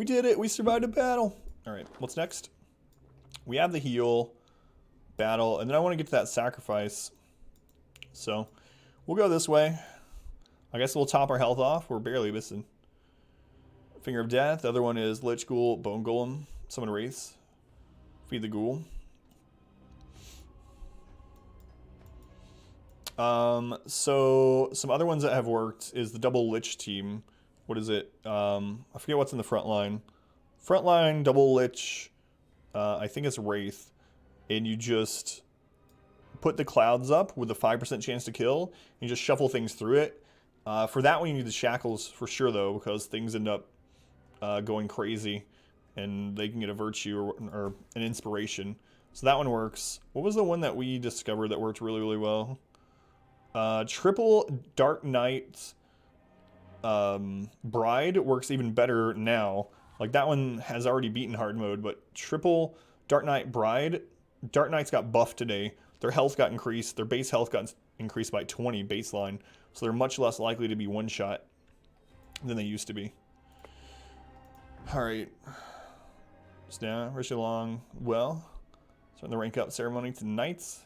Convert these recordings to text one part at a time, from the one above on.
We did it. We survived a battle. All right, what's next? We have the heal, battle, and then I want to get to that sacrifice. So we'll go this way. I guess we'll top our health off. We're barely missing. Finger of Death. The other one is Lich Ghoul, Bone Golem, Summon Wraiths. Feed the Ghoul. So some other ones that have worked is the double Lich team. What is it? I forget what's in the front line. Front line, double Lich. I think it's Wraith. And you just put the clouds up with a 5% chance to kill. And you just shuffle things through it. For that one, you need the shackles for sure, though, because things end up going crazy. And they can get a virtue or an inspiration. So that one works. What was the one that we discovered that worked really, really well? Triple Dark Knight Bride works even better now. Like, that one has already beaten hard mode, but triple Dark Knight Bride, Dark Knights got buffed today. Their health got increased. Their base health got increased by 20 baseline. So they're much less likely to be one-shot than they used to be. Alright. Just now, rush along. Well, starting the rank up ceremony to Knights.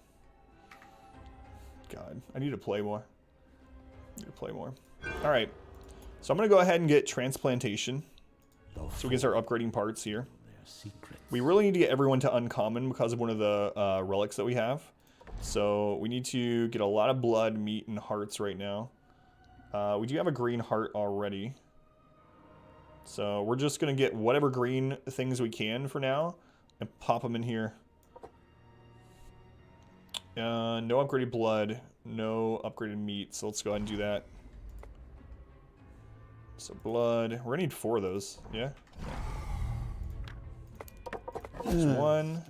God, I need to play more. Alright. So I'm going to go ahead and get Transplantation. So we can start upgrading parts here. We really need to get everyone to uncommon because of one of the relics that we have. So we need to get a lot of blood, meat, and hearts right now. We do have a green heart already. So we're just going to get whatever green things we can for now and pop them in here. No upgraded blood, no upgraded meat, so let's go ahead and do that. So blood, we're gonna need 4 of those, yeah? There's 1,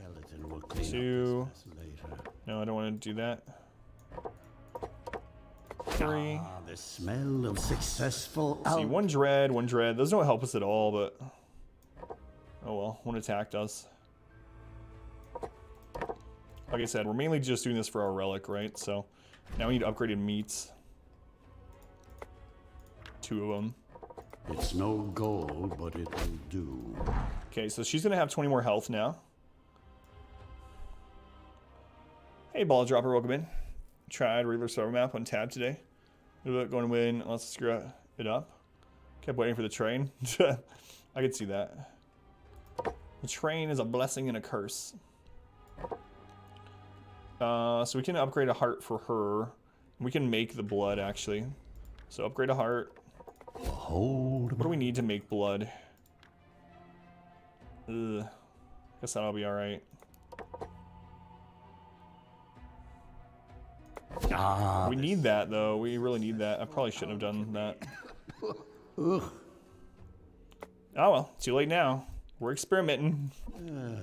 2, no, I don't want to do that. 3. The smell of successful. See, one dread. Those don't help us at all, but oh well, one attack does. Like I said, we're mainly just doing this for our relic, right? So now we need upgraded meats. 2 of them. It's no gold, but it will do. Okay, so she's gonna have 20 more health now. Hey, ball dropper, welcome in. Tried regular server map on tab today. Going to win. Let's screw it up. Kept waiting for the train. I could see that. The train is a blessing and a curse. So we can upgrade a heart for her. We can make the blood, actually. So upgrade a heart. What do we need to make blood? Ugh. Guess that'll be alright. We need that, though. We really need that. I probably shouldn't have done that. Oh well, too late now. We're experimenting.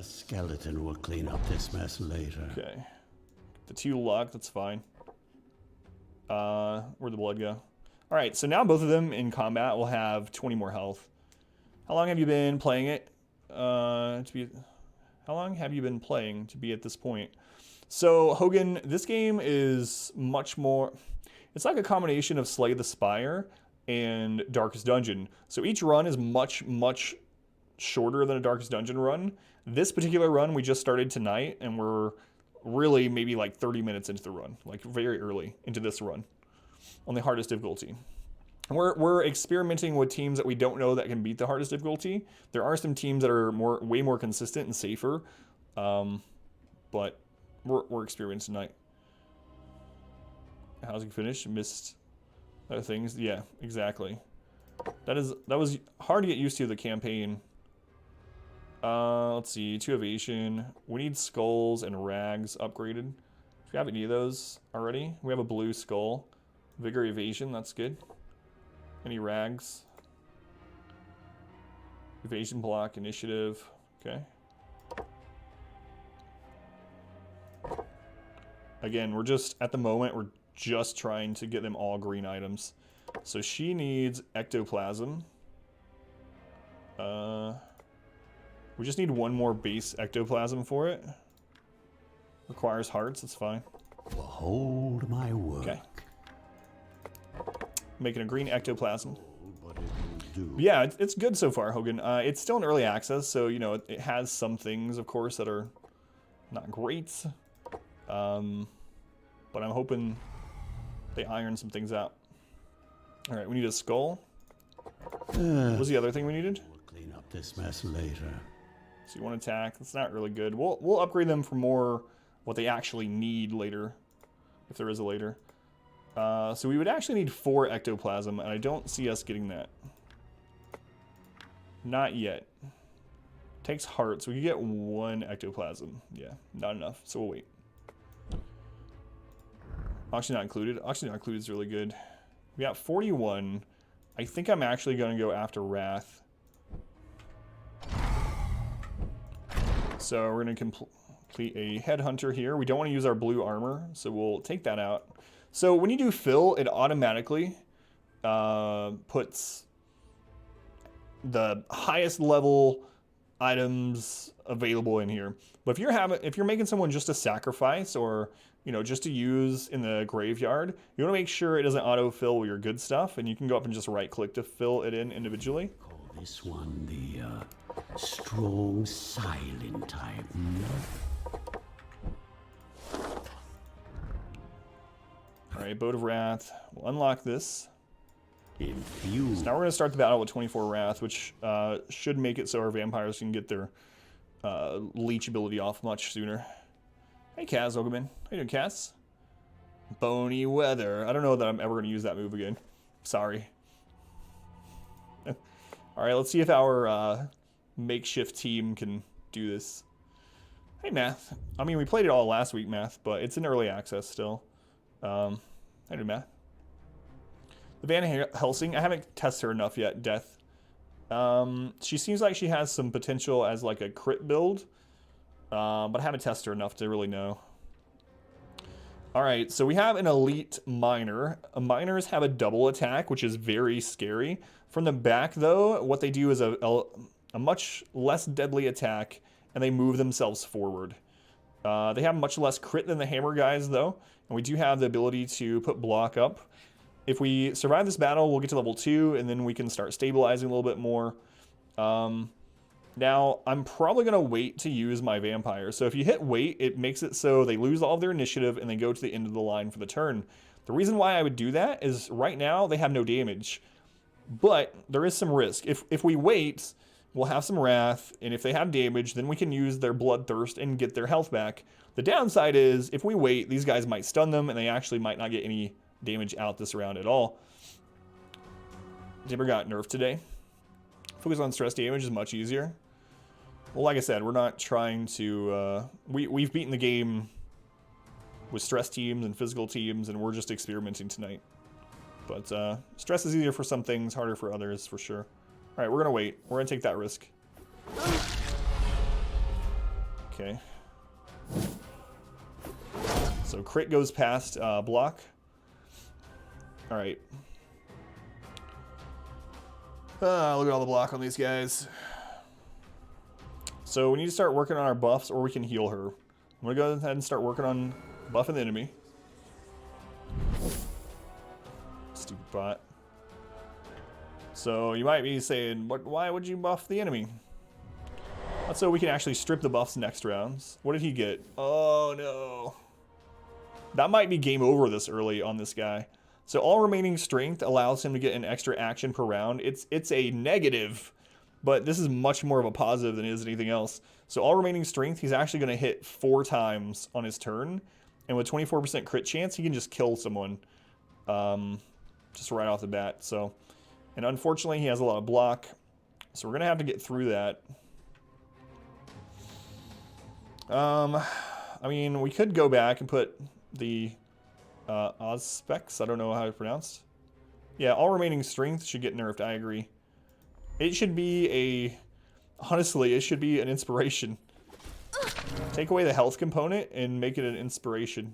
Skeleton will clean up this mess later. Okay. The 2 luck, that's fine. Where'd the blood go? Alright, so now both of them in combat will have 20 more health. How long have you been playing it? How long have you been playing to be at this point? So, Hogan, this game is much more... It's like a combination of Slay the Spire and Darkest Dungeon. So each run is much, much shorter than a Darkest Dungeon run. This particular run we just started tonight, and we're really maybe like 30 minutes into the run. Like very early into this run. On the hardest difficulty. We're experimenting with teams that we don't know that can beat the hardest difficulty. There are some teams that are way more consistent and safer. But... We're experiencing tonight. Housing finish, missed other things. Yeah, exactly. That was hard to get used to the campaign. Let's see, 2 evasion. We need skulls and rags upgraded. Do we have any of those already? We have a blue skull. Vigor evasion, that's good. Any rags? Evasion block, initiative. Okay. Again, we're just, at the moment, we're just trying to get them all green items. So she needs ectoplasm. We just need 1 more base ectoplasm for it. Requires hearts, that's fine. Behold my work. Okay. Making a green ectoplasm. do. Yeah, it's good so far, Hogan. It's still in early access, so, you know, it has some things, of course, that are not great. But I'm hoping they iron some things out. All right, we need a skull. What was the other thing we needed? We'll clean up this mess later. So you want to attack. That's not really good. We'll upgrade them for more what they actually need later, if there is a later. So we would actually need 4 ectoplasm, and I don't see us getting that. Not yet. Takes heart, so we could get 1 ectoplasm. Yeah, not enough, so we'll wait. Oxygen not included. Oxygen not included is really good. We got 41. I think I'm actually going to go after Wrath. So we're going to complete a headhunter here. We don't want to use our blue armor, so we'll take that out. So when you do fill, it automatically puts the highest level items available in here. But if you're making someone just a sacrifice, or you know, just to use in the graveyard, you want to make sure it doesn't auto-fill your good stuff, and you can go up and just right-click to fill it in individually. Call this one the strong silent type. All right, Boat of Wrath. We'll unlock this. Infused. So now we're going to start the battle with 24 Wrath, which should make it so our vampires can get their leech ability off much sooner. Hey, Kaz, welcome in. How you doing, Kaz? Bony weather. I don't know that I'm ever going to use that move again. Sorry. All right, let's see if our makeshift team can do this. Hey, Math. I mean, we played it all last week, Math, but it's in early access still. How do Math? The Van Helsing, I haven't tested her enough yet, Death. She seems like she has some potential as like a crit build. But I haven't tested her enough to really know. Alright, so we have an elite miner. Miners have a double attack, which is very scary. From the back, though, what they do is a much less deadly attack, and they move themselves forward. They have much less crit than the hammer guys, though, and we do have the ability to put block up. If we survive this battle, we'll get to level 2, and then we can start stabilizing a little bit more. Now, I'm probably going to wait to use my vampire. So if you hit wait, it makes it so they lose all of their initiative and they go to the end of the line for the turn. The reason why I would do that is right now they have no damage. But there is some risk. If we wait, we'll have some wrath, and if they have damage, then we can use their bloodthirst and get their health back. The downside is, if we wait, these guys might stun them, and they actually might not get any damage out this round at all. Dimmer got nerfed today. Focus on stress damage is much easier. Well, like I said, we're not trying to... We've beaten the game with stress teams and physical teams, and we're just experimenting tonight. But stress is easier for some things, harder for others, for sure. All right, we're going to wait. We're going to take that risk. Okay. So crit goes past block. All right. Look at all the block on these guys. So we need to start working on our buffs, or we can heal her. I'm going to go ahead and start working on buffing the enemy. Stupid bot. So you might be saying, why would you buff the enemy? That's so we can actually strip the buffs next rounds. What did he get? Oh no. That might be game over this early on this guy. So all remaining strength allows him to get an extra action per round. It's a negative, but this is much more of a positive than it is anything else. So all remaining strength, he's actually going to hit 4 times on his turn. And with 24% crit chance, he can just kill someone just right off the bat. So, and unfortunately, he has a lot of block. So we're going to have to get through that. I mean, we could go back and put the Ozspecs. I don't know how to pronounce. Yeah, all remaining strength should get nerfed. I agree. It should be a... Honestly, it should be an inspiration. Take away the health component and make it an inspiration.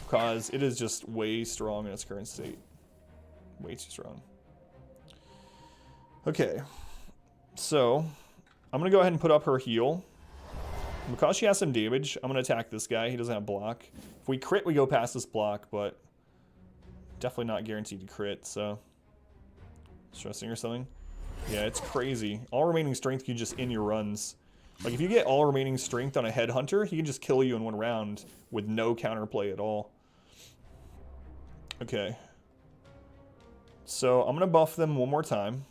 Because it is just way strong in its current state. Way too strong. Okay. So, I'm going to go ahead and put up her heal. Because she has some damage, I'm going to attack this guy. He doesn't have block. If we crit, we go past this block, but definitely not guaranteed to crit, so... Stressing or something. Yeah, it's crazy. All remaining strength can just end your runs. Like, if you get all remaining strength on a headhunter, he can just kill you in one round with no counterplay at all. Okay. So, I'm going to buff them one more time.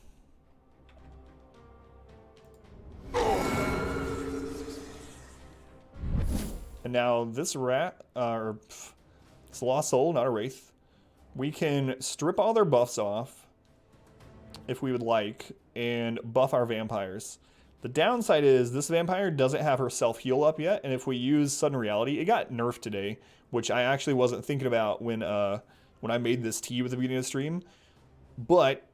And now this rat, it's a lost soul, not a wraith. We can strip all their buffs off, if we would like, and buff our vampires. The downside is this vampire doesn't have her self-heal up yet, and if we use Sudden Reality, it got nerfed today, which I actually wasn't thinking about when I made this tea at the beginning of the stream. But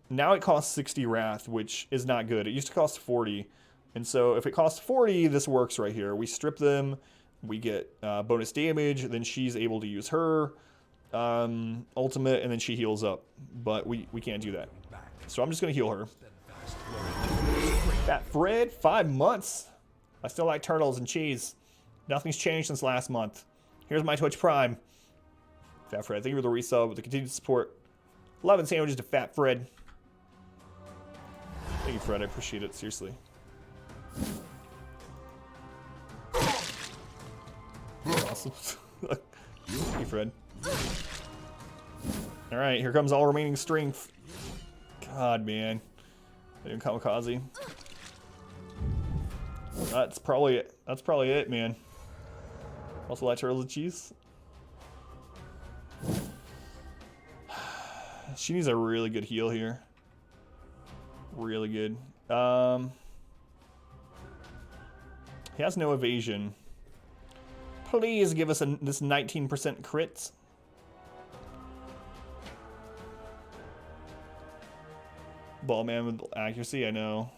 now it costs 60 wrath, which is not good. It used to cost 40, and so if it costs 40, this works right here. We strip them, we get bonus damage, then she's able to use her ultimate, and then she heals up. But we can't do that. So I'm just going to heal her. Fat Fred, 5 months. I still like turtles and cheese. Nothing's changed since last month. Here's my Twitch Prime. Fat Fred, thank you for the resub with the continued support. 11 sandwiches to Fat Fred. Thank you, Fred. I appreciate it. Seriously. Awesome. Thank you, Fred. Alright, here comes all remaining strength. God, man. Kamikaze. That's probably it, man. Also like turtles and cheese. She needs a really good heal here. Really good. He has no evasion. Please give us this 19% crit. Ballman with accuracy, I know.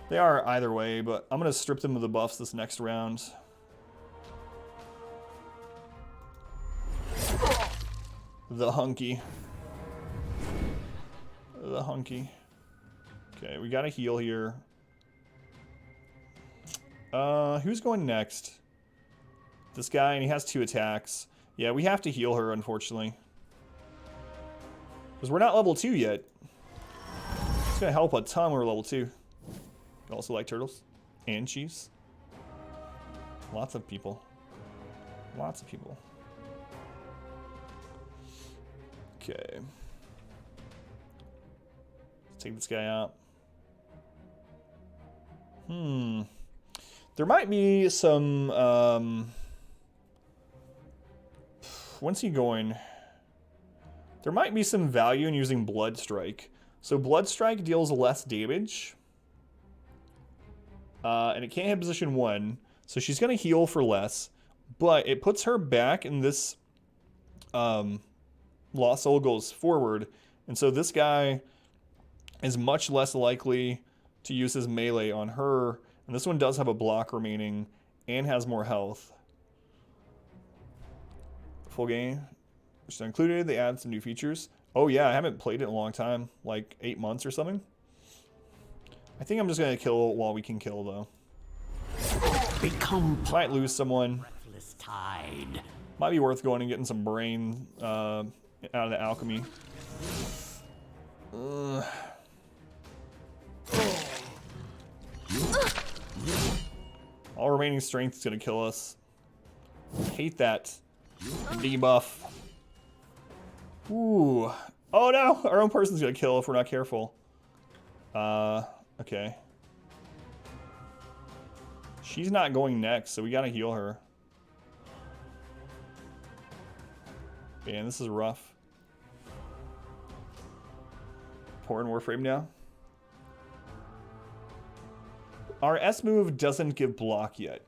They are either way, but I'm going to strip them of the buffs this next round. The hunky. The hunky. Okay, we got to heal here. Who's going next? This guy, and he has 2 attacks. Yeah, we have to heal her, unfortunately. Because we're not level 2 yet. It's going to help a ton when we're level 2. Also like turtles. And cheese. Lots of people. Lots of people. Okay. Let's take this guy out. There might be some... when's he going? There might be some value in using Blood Strike. So Blood Strike deals less damage. And it can't hit position 1. So she's going to heal for less. But it puts her back in this... Lost Soul goes forward. And so this guy is much less likely to use his melee on her. And this one does have a block remaining and has more health. Full game. Which is included. They add some new features. Oh yeah, I haven't played it in a long time. Like 8 months or something. I think I'm just going to kill while we can kill, though. Might lose someone. Tide. Might be worth going and getting some brain out of the alchemy. All remaining strength is going to kill us. Hate that debuff. Ooh. Oh no! Our own person's going to kill if we're not careful. Okay. She's not going next, so we got to heal her. Man, this is rough. Pouring Warframe now. Our S move doesn't give block yet.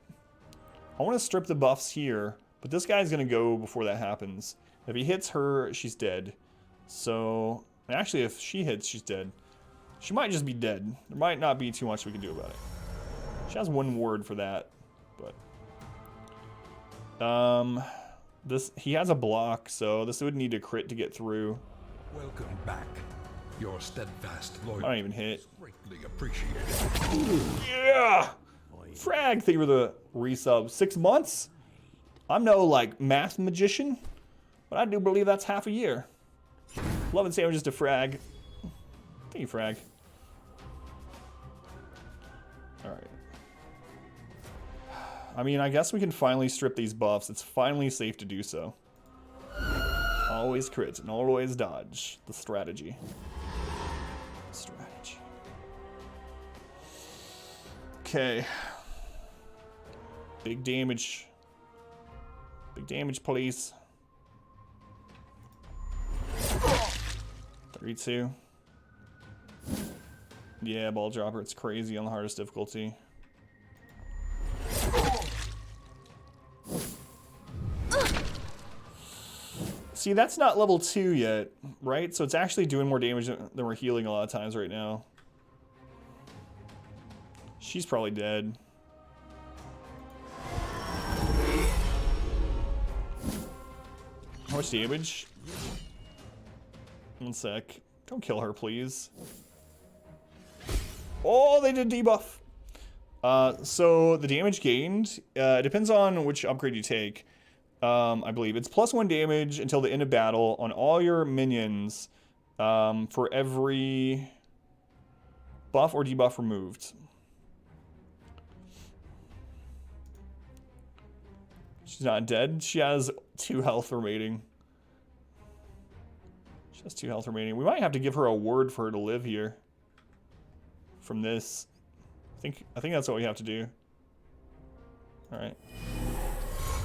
I want to strip the buffs here, but this guy's going to go before that happens. If he hits her, she's dead. So, actually, if she hits, she's dead. She might just be dead. There might not be too much we can do about it. She has 1 ward for that, but... he has a block, so this would need a crit to get through. Welcome back. Your steadfast loyalty. I don't even hit. Greatly appreciated. Yeah! Frag, thank you for the resub. 6 months? I'm no, like, math magician, but I do believe that's half a year. 11 sandwiches to Frag. Thank you, Frag. Alright. I mean, I guess we can finally strip these buffs. It's finally safe to do so. Always crit and always dodge. The strategy. Strategy. Okay. Big damage. Big damage, please. 32. Yeah, ball dropper. It's crazy on the hardest difficulty. See, that's not level 2 yet, right? So it's actually doing more damage than we're healing a lot of times right now. She's probably dead. How much damage? 1 sec. Don't kill her, please. Oh, they did debuff. So the damage gained, it depends on which upgrade you take. I believe it's +1 damage until the end of battle on all your minions for every buff or debuff removed. She's not dead. She has 2 health remaining. She has 2 health remaining. We might have to give her a word for her to live here. From this. I think that's what we have to do. Alright.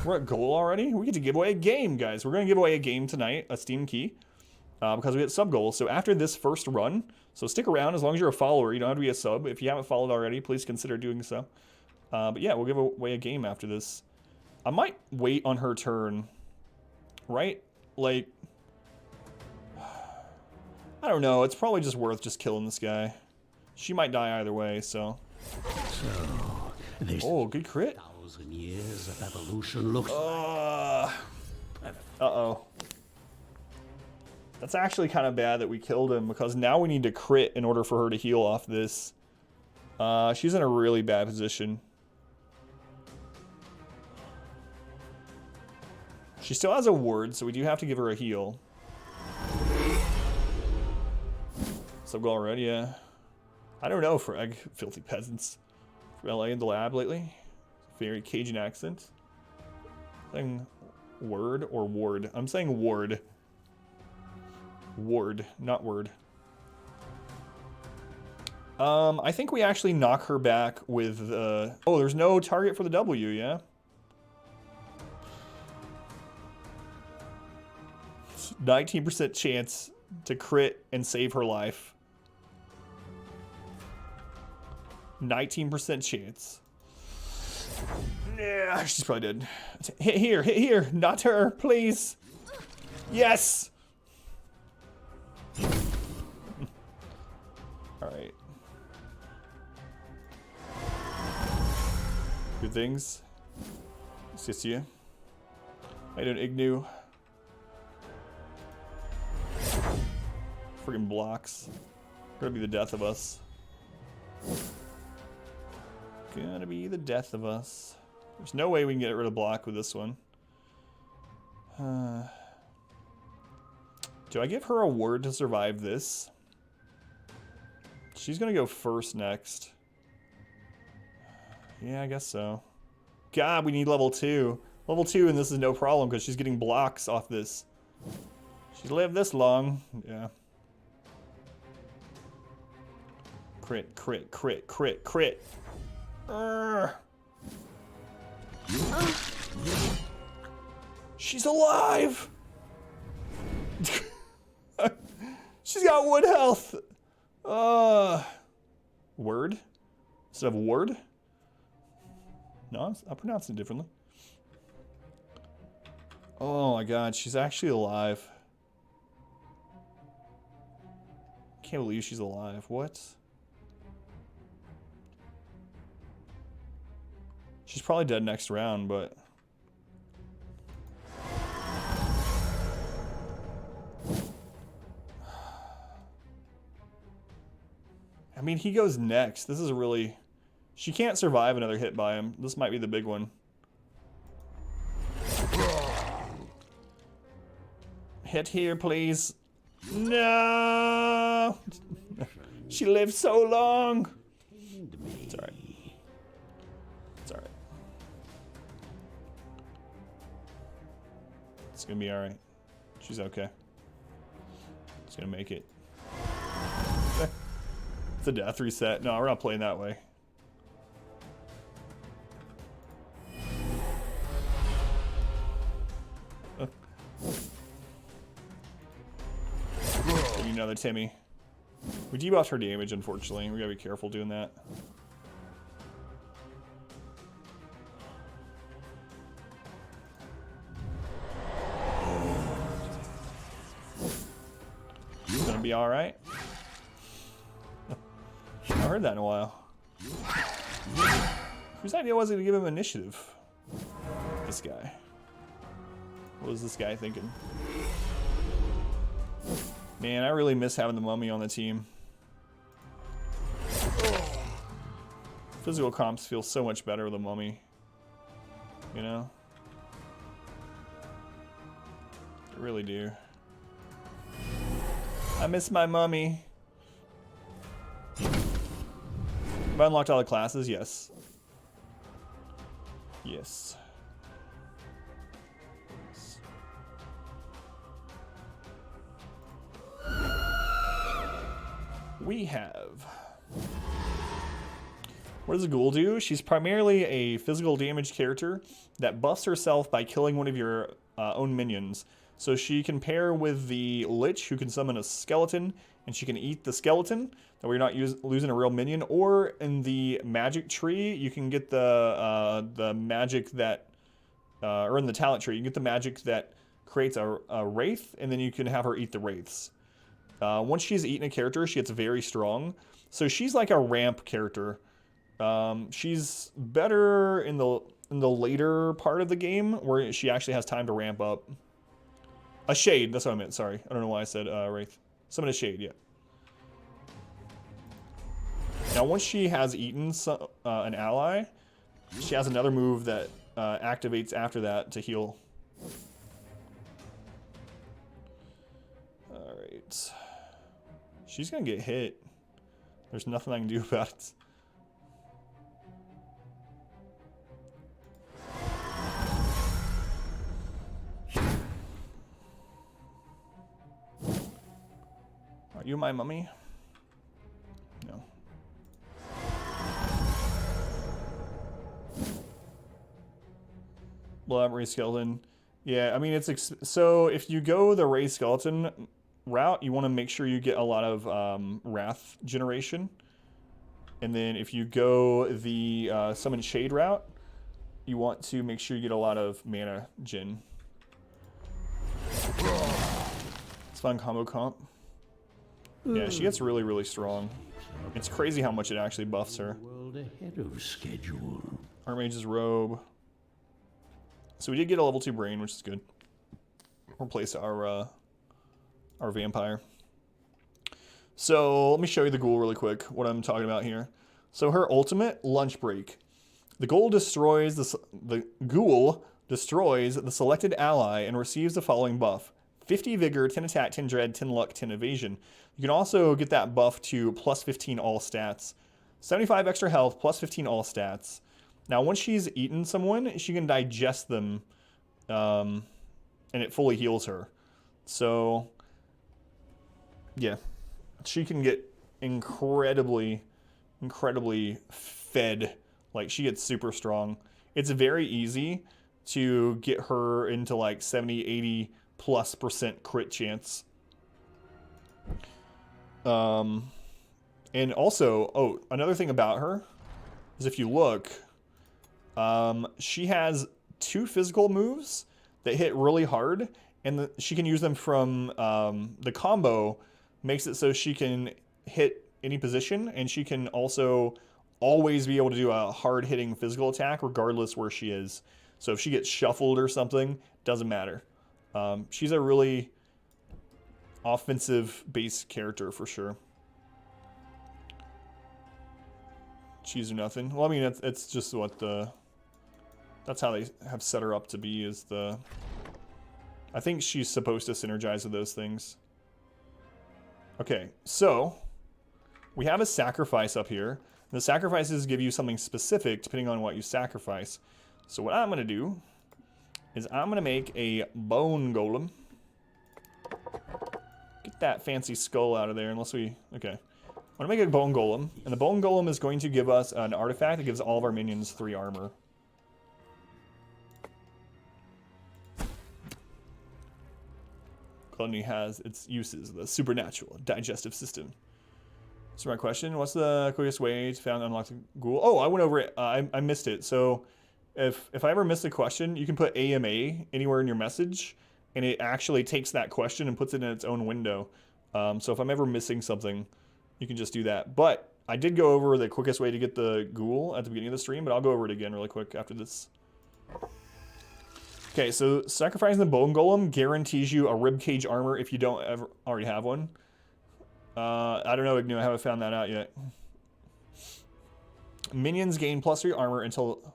We're at Ghoul already? We get to give away a game, guys. We're going to give away a game tonight, a Steam key, because we get sub goals. So after this first run, so stick around as long as you're a follower. You don't have to be a sub. If you haven't followed already, please consider doing so. But yeah, we'll give away a game after this. I might wait on her turn, right? Like, I don't know. It's probably just worth just killing this guy. She might die either way, so. Oh, good crit. Years of evolution looks uh-oh. That's actually kind of bad that we killed him, because now we need to crit in order for her to heal off this. She's in a really bad position. She still has a ward, so we do have to give her a heal. Sub goal already, yeah. I don't know, Frag. Filthy peasants. From LA in the lab lately. Very Cajun accent. Saying word or ward? I'm saying ward. Ward, not word. I think we actually knock her back with, oh, there's no target for the W, yeah? 19% chance to crit and save her life. 19% chance. Yeah, she's probably dead. Hit here, not her, please. Yes! Alright. Good things. Nice to see you. I don't Ignu. Friggin' blocks. Gonna be the death of us. Gonna be the death of us. There's no way we can get rid of block with this one. Do I give her a word to survive this? She's gonna go first next. Yeah, I guess so. God, we need level 2. Level 2, and this is no problem because she's getting blocks off this. She's lived this long. Yeah. Crit, crit, crit, crit, crit. She's alive! She's got 1 health! Word? Instead of word? No, I'll pronounce it differently. Oh my god, she's actually alive. Can't believe she's alive. What? She's probably dead next round, but... I mean, he goes next. This is really... She can't survive another hit by him. This might be the big one. Hit here, please. No! She lived so long! It's alright. It's gonna be alright. She's okay. It's gonna make it. It's a death reset. No, we're not playing that way. Give me another Timmy. We debuffed her damage, unfortunately. We gotta be careful doing that. It's gonna be alright. I haven't heard that in a while. Whose idea was it to give him initiative? This guy. What was this guy thinking? Man, I really miss having the mummy on the team. Physical comps feel so much better with a mummy. You know? They really do. I miss my mummy. Have I unlocked all the classes? Yes. Yes. We have... What does the Ghoul do? She's primarily a physical damage character that buffs herself by killing one of your own minions. So she can pair with the Lich, who can summon a skeleton, and she can eat the skeleton. That way you're not losing a real minion. Or in the magic tree, you can get the magic that... or in the talent tree, you can get the magic that creates a wraith, and then you can have her eat the wraiths. Once she's eaten a character, she gets very strong. So she's like a ramp character. She's better in the later part of the game where she actually has time to ramp up. A shade, that's what I meant, sorry. I don't know why I said wraith. Summon a shade, yeah. Now once she has eaten an ally, she has another move that activates after that to heal. Alright. She's gonna get hit. There's nothing I can do about it. Are you my mummy? No. Blood Ray Skeleton. Yeah, I mean, it's so if you go the Ray Skeleton route, you want to make sure you get a lot of Wrath generation. And then if you go the Summon Shade route, you want to make sure you get a lot of mana gen. It's fun combo comp. Yeah, she gets really, really strong. It's crazy how much it actually buffs her. World ahead of schedule. Archmage's Robe. So we did get a level 2 brain, which is good. Replace our vampire. So let me show you the Ghoul really quick, what I'm talking about here. So her ultimate, Lunch Break. The Ghoul destroys the selected ally and receives the following buff. 50 vigor, 10 attack, 10 dread, 10 luck, 10 evasion. You can also get that buff to plus 15 all stats. 75 extra health, plus 15 all stats. Now, once she's eaten someone, she can digest them, and it fully heals her. So, yeah. She can get incredibly fed. Like, she gets super strong. It's very easy to get her into, like, 70, 80+% crit chance. And also, another thing about her is if you look, she has 2 physical moves that hit really hard, and she can use them from the combo makes it so she can hit any position, and she can also always be able to do a hard-hitting physical attack regardless where she is. So if she gets shuffled or something, doesn't matter. She's a really offensive-based character for sure. Cheese or nothing. Well, I mean, it's just what that's how they have set her up to be, is I think she's supposed to synergize with those things. Okay, so we have a sacrifice up here. The sacrifices give you something specific depending on what you sacrifice. So what I'm going to do is I'm going to make a bone golem. Get that fancy skull out of there unless we... Okay. I'm going to make a bone golem. And the bone golem is going to give us an artifact that gives all of our minions 3 armor. Gluttony has its uses. The supernatural digestive system. So my question, what's the quickest way to find and unlock the ghoul? Oh, I went over it. I missed it. So if I ever miss a question, you can put AMA anywhere in your message, and it actually takes that question and puts it in its own window. So if I'm ever missing something, you can just do that. But I did go over the quickest way to get the ghoul at the beginning of the stream, but I'll go over it again really quick after this. Okay, so sacrificing the bone golem guarantees you a ribcage armor if you don't ever already have one. I don't know, Ignu, I haven't found that out yet. Minions gain +3 armor until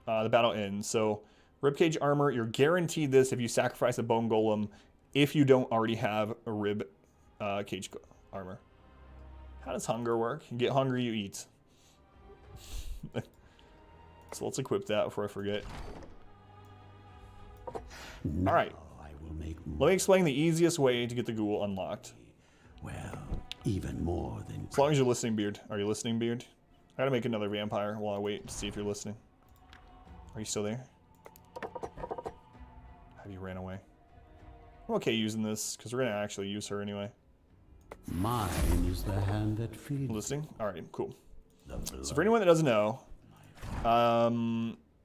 the battle ends. So ribcage armor, you're guaranteed this if you sacrifice a bone golem if you don't already have a rib cage armor. How does hunger work? You get hungry, you eat. So let's equip that before I forget. Now Alright. I will make Let me explain the easiest way to get the ghoul unlocked. well, even more than As long as you're listening, Beard. Are you listening, Beard? I gotta make another vampire while I wait to see if you're listening. Are you still there? Have you ran away? I'm okay using this, because we're gonna actually use her anyway. mine is the hand that feeds Listening? Alright, cool. the blood. So for anyone that doesn't know,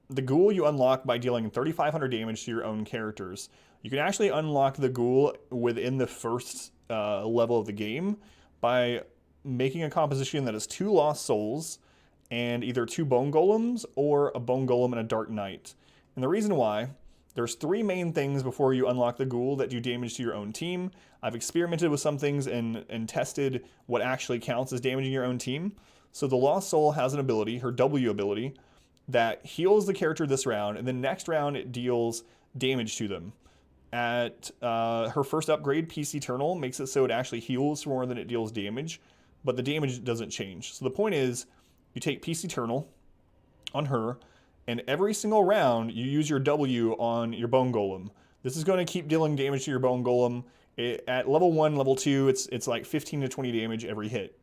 the ghoul you unlock by dealing 3,500 damage to your own characters. You can actually unlock the ghoul within the first level of the game by making a composition that has 2 lost souls and either 2 bone golems or a bone golem and a dark knight. And the reason why, there's 3 main things before you unlock the ghoul that do damage to your own team. I've experimented with some things and tested what actually counts as damaging your own team. So the lost soul has an ability, her W ability, that heals the character this round, and then next round it deals damage to them. At her first upgrade, Peace Eternal makes it so it actually heals more than it deals damage, but the damage doesn't change. So the point is, you take Peace Eternal on her, and every single round you use your W on your Bone Golem. This is going to keep dealing damage to your Bone Golem. At level 1, level 2, it's like 15 to 20 damage every hit.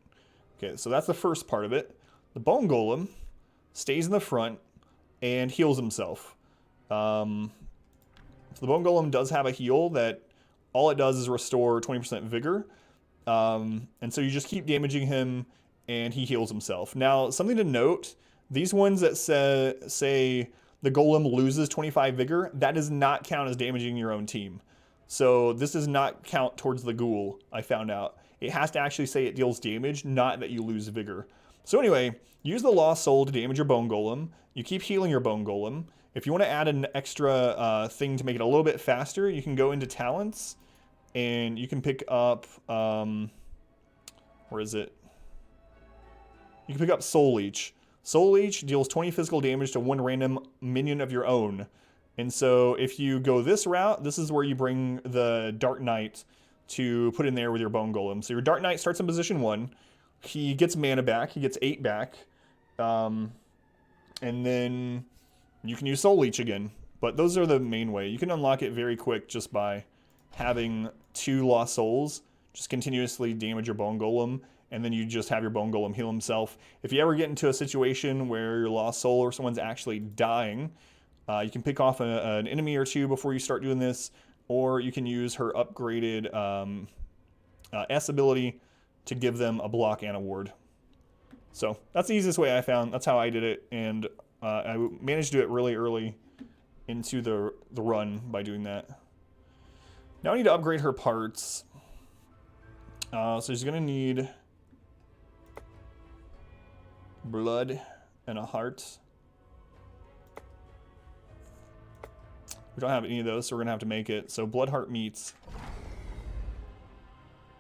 Okay, so that's the first part of it. The Bone Golem stays in the front and heals himself. So the Bone Golem does have a heal that all it does is restore 20% vigor. And so you just keep damaging him and he heals himself. Now, something to note, these ones that say the Golem loses 25 vigor, that does not count as damaging your own team. So this does not count towards the Ghoul, I found out. It has to actually say it deals damage, not that you lose vigor. So anyway, use the Lost Soul to damage your Bone Golem. You keep healing your Bone Golem. If you want to add an extra thing to make it a little bit faster, you can go into Talents, and you can pick up, where is it? You can pick up Soul Leech. Soul Leech deals 20 physical damage to 1 random minion of your own. And so if you go this route, this is where you bring the Dark Knight to put in there with your Bone Golem. So your Dark Knight starts in position 1. He gets mana back. He gets 8 back. And then you can use Soul Leech again. But those are the main way. You can unlock it very quick just by having 2 Lost Souls. Just continuously damage your Bone Golem. And then you just have your Bone Golem heal himself. If you ever get into a situation where your Lost Soul or someone's actually dying, you can pick off an enemy or 2 before you start doing this. Or you can use her upgraded S ability to give them a block and a ward. So that's the easiest way I found. That's how I did it. And I managed to do it really early into the run by doing that. Now I need to upgrade her parts. So she's going to need blood and a heart. We don't have any of those, so we're going to have to make it. So blood, heart, meats.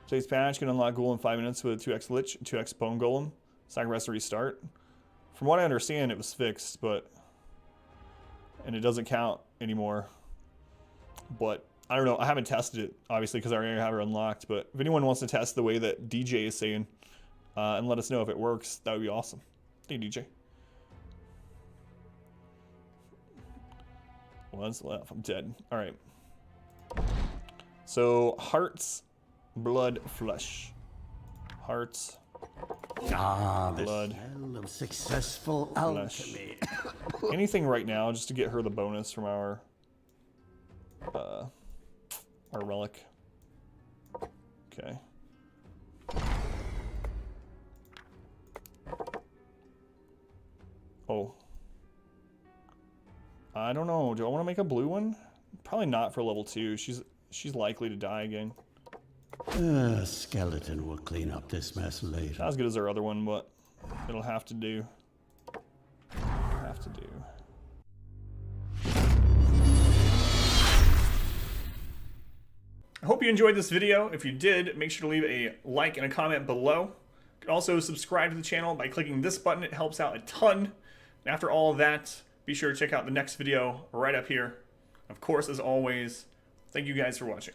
Today's patch can unlock Ghoul in 5 minutes with a 2x Lich, 2x Bone Golem. Sacrifice to restart. From what I understand, it was fixed, and it doesn't count anymore. But I don't know. I haven't tested it, obviously, because I already have her unlocked. But if anyone wants to test the way that DJ is saying, and let us know if it works, that would be awesome. Thank you, DJ. One's left. I'm dead. All right. So hearts, blood, flesh. Hearts. Ah, the Blood. smell of successful Flesh. alchemy. Anything right now just to get her the bonus from our relic. Okay. Oh. I don't know. Do I want to make a blue one? Probably not for level 2. She's likely to die again. Skeleton will clean up this mess later. Not as good as our other one, but it'll have to do. Have to do. I hope you enjoyed this video. If you did, make sure to leave a like and a comment below. You can also subscribe to the channel by clicking this button. It helps out a ton. And after all of that, be sure to check out the next video right up here. Of course, as always, thank you guys for watching.